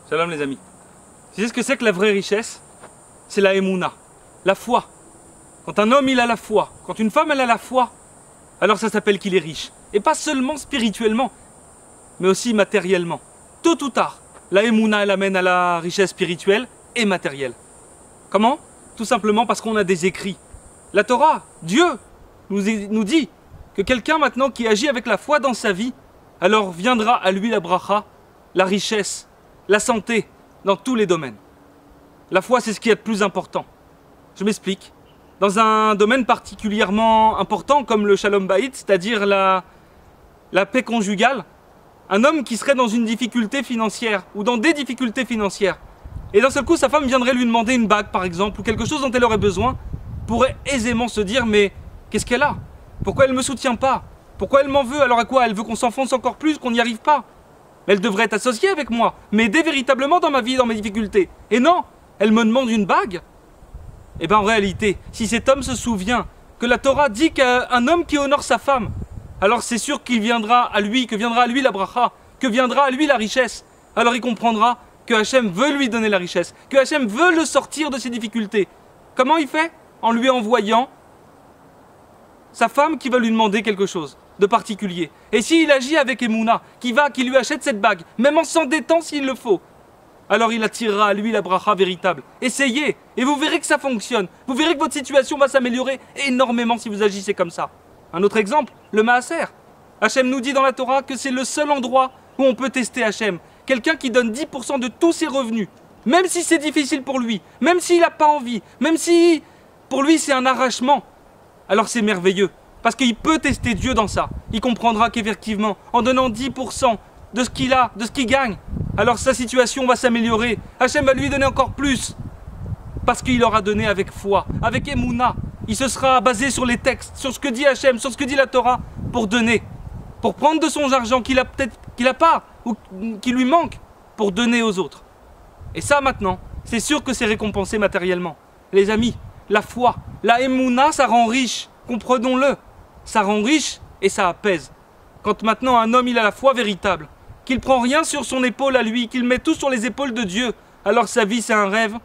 Shalom les amis. Vous savez ce que c'est que la vraie richesse? C'est la émouna, la foi. Quand un homme il a la foi, quand une femme elle a la foi, alors ça s'appelle qu'il est riche. Et pas seulement spirituellement, mais aussi matériellement. Tôt ou tard, la émouna elle amène à la richesse spirituelle et matérielle. Comment? Tout simplement parce qu'on a des écrits. La Torah, Dieu, nous dit que quelqu'un maintenant qui agit avec la foi dans sa vie, alors viendra à lui la bracha, la richesse, la santé, dans tous les domaines. La foi, c'est ce qui est le plus important. Je m'explique. Dans un domaine particulièrement important comme le shalom bayit, c'est-à-dire la paix conjugale, un homme qui serait dans une difficulté financière ou dans des difficultés financières, et d'un seul coup sa femme viendrait lui demander une bague par exemple, ou quelque chose dont elle aurait besoin, pourrait aisément se dire mais qu'est-ce qu'elle a? Pourquoi elle ne me soutient pas? Pourquoi elle m'en veut? Alors à quoi? Elle veut qu'on s'enfonce encore plus, qu'on n'y arrive pas? Elle devrait être associée avec moi, m'aider véritablement dans ma vie, dans mes difficultés. Et non, elle me demande une bague. Et bien en réalité, si cet homme se souvient que la Torah dit qu'un homme qui honore sa femme, alors c'est sûr qu'il viendra à lui, que viendra à lui la bracha, que viendra à lui la richesse. Alors il comprendra que Hachem veut lui donner la richesse, que Hachem veut le sortir de ses difficultés. Comment il fait? En lui envoyant sa femme qui va lui demander quelque chose de particulier. Et s'il agit avec Emouna, qui lui achète cette bague, même en s'endettant s'il le faut, alors il attirera à lui la bracha véritable. Essayez, et vous verrez que ça fonctionne. Vous verrez que votre situation va s'améliorer énormément si vous agissez comme ça. Un autre exemple, le maaser. Hachem nous dit dans la Torah que c'est le seul endroit où on peut tester Hachem. Quelqu'un qui donne 10% de tous ses revenus, même si c'est difficile pour lui, même s'il n'a pas envie, même si pour lui c'est un arrachement, alors c'est merveilleux. Parce qu'il peut tester Dieu dans ça. Il comprendra qu'effectivement, en donnant 10% de ce qu'il a, de ce qu'il gagne, alors sa situation va s'améliorer. Hachem va lui donner encore plus. Parce qu'il aura donné avec foi, avec Emouna. Il se sera basé sur les textes, sur ce que dit Hachem, sur ce que dit la Torah, pour donner. Pour prendre de son argent qu'il a peut-être, qu'il n'a pas, ou qui lui manque, pour donner aux autres. Et ça maintenant, c'est sûr que c'est récompensé matériellement. Les amis, la foi, la Emouna, ça rend riche. Comprenons-le. Ça rend riche et ça apaise. Quand maintenant un homme il a la foi véritable, qu'il prend rien sur son épaule à lui, qu'il met tout sur les épaules de Dieu, alors sa vie c'est un rêve,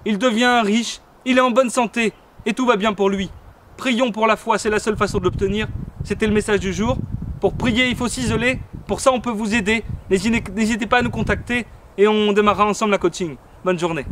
il devient riche, il est en bonne santé et tout va bien pour lui. Prions pour la foi, c'est la seule façon de l'obtenir. C'était le message du jour. Pour prier, il faut s'isoler. Pour ça, on peut vous aider. N'hésitez pas à nous contacter et on démarrera ensemble la coaching. Bonne journée.